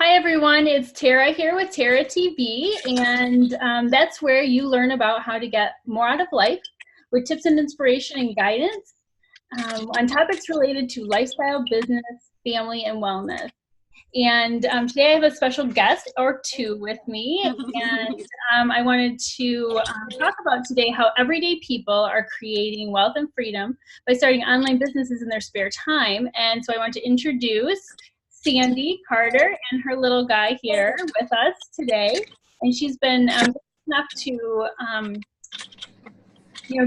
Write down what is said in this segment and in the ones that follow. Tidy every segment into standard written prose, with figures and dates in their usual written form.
Hi everyone, it's Tarrah here with Tarrah TV, and that's where you learn about how to get more out of life with tips and inspiration and guidance on topics related to lifestyle, business, family, and wellness. And today I have a special guest or two with me, and I wanted to talk about today how everyday people are creating wealth and freedom by starting online businesses in their spare time. And so I want to introduce Sandy Carter and her little guy here with us today. And she's been enough to,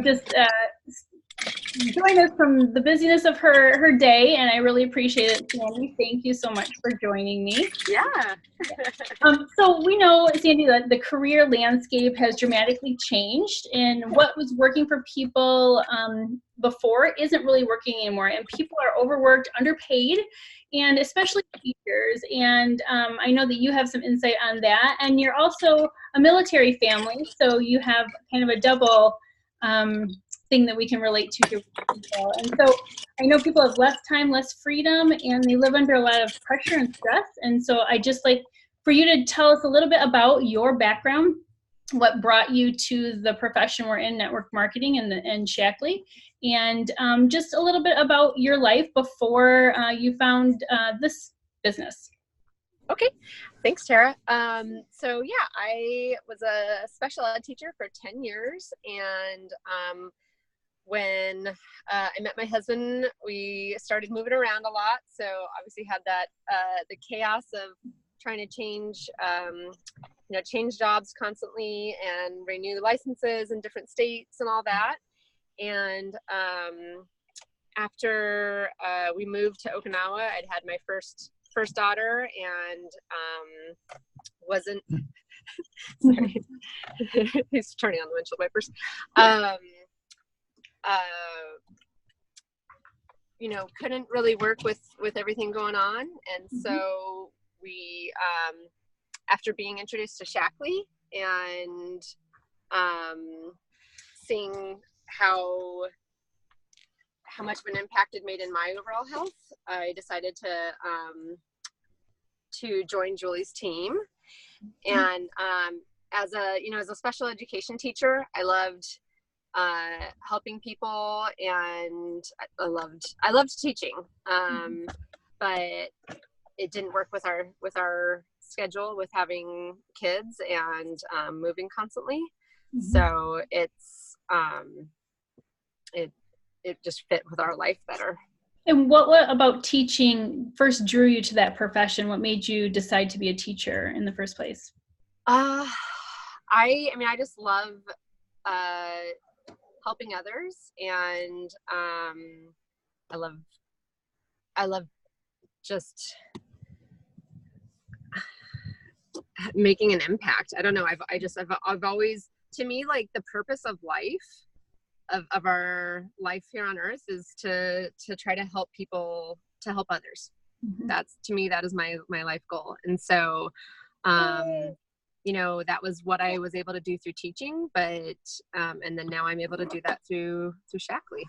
just join us from the busyness of her day, and I really appreciate it, Sandy. Thank you so much for joining me. Yeah. So we know, Sandy, that the career landscape has dramatically changed, and what was working for people before isn't really working anymore, and people are overworked, underpaid, and especially teachers. And I know that you have some insight on that, and you're also a military family, so you have kind of a double thing that we can relate to here with people. And so I know people have less time, less freedom, and they live under a lot of pressure and stress. And so I just like for you to tell us a little bit about your background, what brought you to the profession we're in, network marketing and Shackley, and just a little bit about your life before you found this business. Okay. Thanks, Tarrah. So yeah, I was a special ed teacher for 10 years. And when I met my husband, we started moving around a lot. So obviously had that, the chaos of trying to change, change jobs constantly and renew licenses in different states and all that. And after we moved to Okinawa, I'd had my first daughter and wasn't sorry. He's turning on the windshield wipers. Couldn't really work with everything going on, and so we after being introduced to Shackley and seeing how much of an impact it made in my overall health, I decided to join Julie's team. And as a special education teacher, I loved helping people, and I loved teaching. But it didn't work with our schedule with having kids and moving constantly. So it's it just fit with our life better. And what about teaching first drew you to that profession? What made you decide to be a teacher in the first place? I just love helping others, and I love just making an impact. I don't know. I've always, to me, like the purpose of life, of our life here on earth is to try to help people, to help others. That's, to me, that is my life goal. And so, that was what I was able to do through teaching, but, and then now I'm able to do that through Shackley.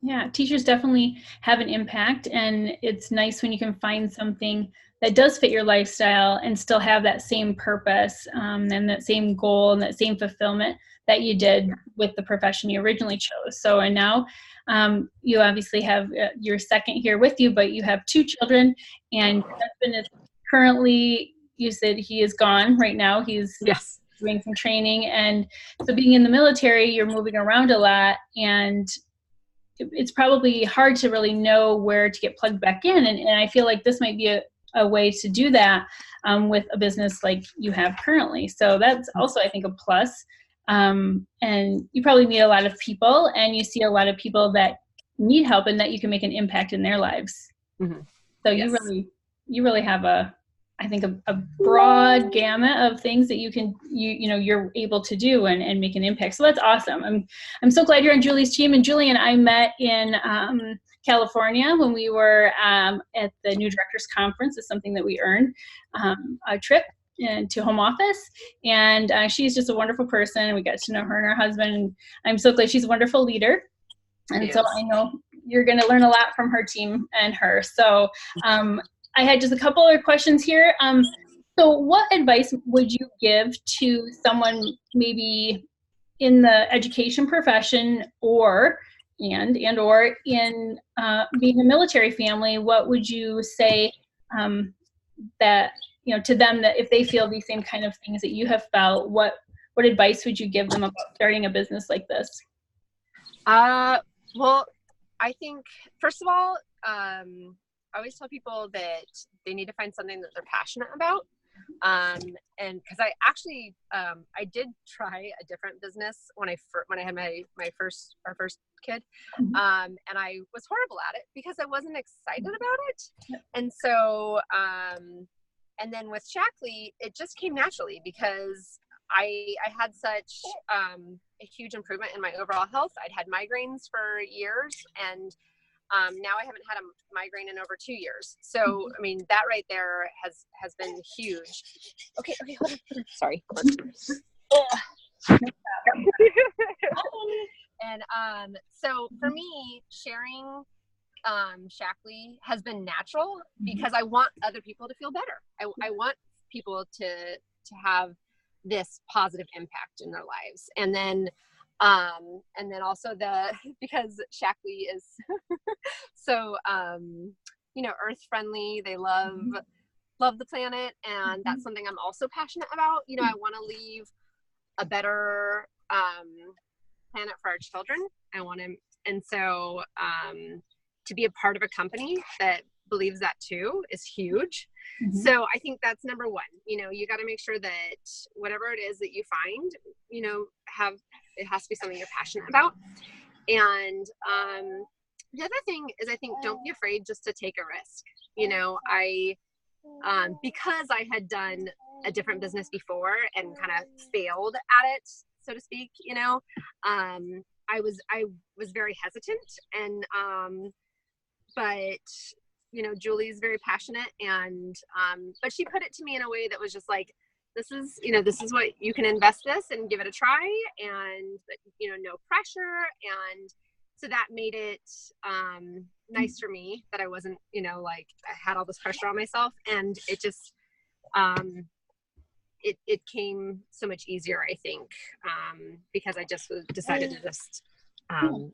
Yeah, teachers definitely have an impact, and it's nice when you can find something that does fit your lifestyle and still have that same purpose and that same goal and that same fulfillment that you did with the profession you originally chose. So, and now you obviously have your second here with you, but you have two children, and your husband is currently, you said he is gone right now. He's doing some training. And so being in the military, you're moving around a lot, and it's probably hard to really know where to get plugged back in. And I feel like this might be a way to do that with a business like you have currently. So that's also, I think, a plus. And you probably meet a lot of people, and you see a lot of people that need help and that you can make an impact in their lives. So you really have I think a broad gamut of things that you're able to do and make an impact. So that's awesome. I'm so glad you're on Julie's team. And Julie and I met in California when we were at the New Directors Conference. It's something that we earned a trip to home office, and she's just a wonderful person. We got to know her and her husband, and I'm so glad. She's a wonderful leader, and so I know you're going to learn a lot from her team and her. So I had just a couple other questions here. So what advice would you give to someone maybe in the education profession or or in being a military family? What would you say that, to them, that if they feel these same kind of things that you have felt, what advice would you give them about starting a business like this? Well, I think, first of all, I always tell people that they need to find something that they're passionate about. And because I actually, I did try a different business when I had our first kid. And I was horrible at it because I wasn't excited about it. And so, and then with Shackley, it just came naturally because I had such a huge improvement in my overall health. I'd had migraines for years, and now I haven't had a migraine in over 2 years. So, I mean, that right there has been huge. Okay, hold on. Sorry. And so for me, sharing Shackley has been natural because I want other people to feel better. I want people to have this positive impact in their lives. And then also because Shackley is so, earth friendly, they love the planet. And that's something I'm also passionate about. I want to leave a better, planet for our children. And so, to be a part of a company that believes that too is huge. So I think that's number one. You got to make sure that whatever it is that you find, it has to be something you're passionate about. And the other thing is, I think, don't be afraid just to take a risk. Because I had done a different business before and kind of failed at it, so to speak, I was very hesitant, and but Julie's very passionate, and but she put it to me in a way that was just like, this is what you can invest this and give it a try, and no pressure. And so that made it nice for me that I wasn't like I had all this pressure on myself, and it just it came so much easier, I think, because I just decided to just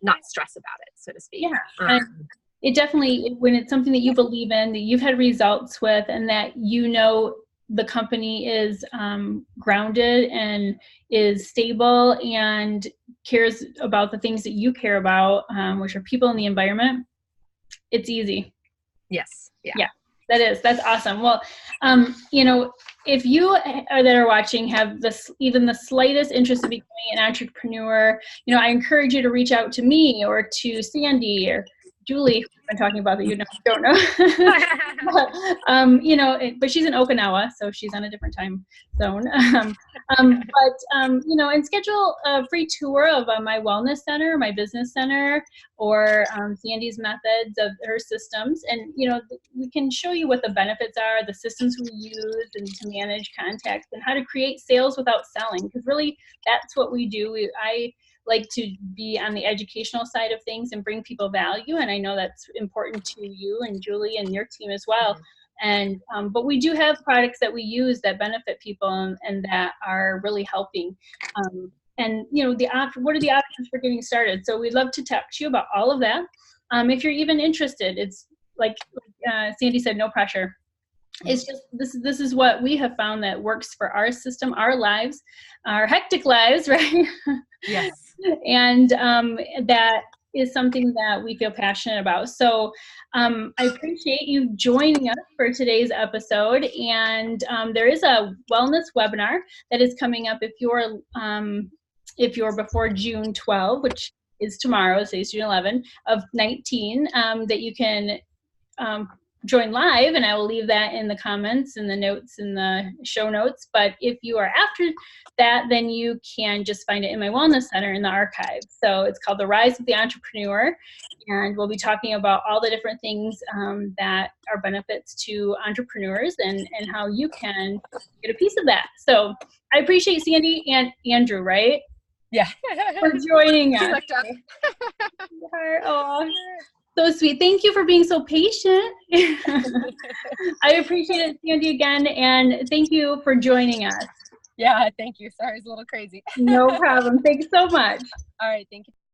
not stress about it, so to speak. Yeah. It definitely, when it's something that you believe in, that you've had results with, and that the company is grounded and is stable and cares about the things that you care about, which are people and the environment, it's easy. Yes. Yeah. That's awesome. Well, if you that are watching have even the slightest interest in becoming an entrepreneur, I encourage you to reach out to me or to Sandy or Julie, we've been talking about that, don't know. But she's in Okinawa, so she's on a different time zone. And schedule a free tour of my wellness center, my business center, or Sandy's methods of her systems. And, we can show you what the benefits are, the systems we use, and to manage contacts, and how to create sales without selling. Because really, that's what we do. I like to be on the educational side of things and bring people value, and I know that's important to you and Julie and your team as well. And but we do have products that we use that benefit people and that are really helping. And what are the options for getting started? So we'd love to talk to you about all of that. If you're even interested, it's like Sandy said, no pressure. It's just this is what we have found that works for our system, our lives, our hectic lives, right? Yes. And that is something that we feel passionate about. So I appreciate you joining us for today's episode. And there is a wellness webinar that is coming up if you're before June 12, which is tomorrow, today's June 11 of 19, that you can join live, and I will leave that in the comments and the notes in the show notes. But if you are after that, then you can just find it in my wellness center in the archive. So it's called The Rise of the Entrepreneur, and we'll be talking about all the different things that are benefits to entrepreneurs and how you can get a piece of that. So I appreciate Sandy and Andrew, right? Yeah. For joining us. He looked up. Oh. So sweet. Thank you for being so patient. I appreciate it, Sandy, again, and thank you for joining us. Yeah, thank you. Sorry, it's a little crazy. No problem. Thanks so much. All right, thank you.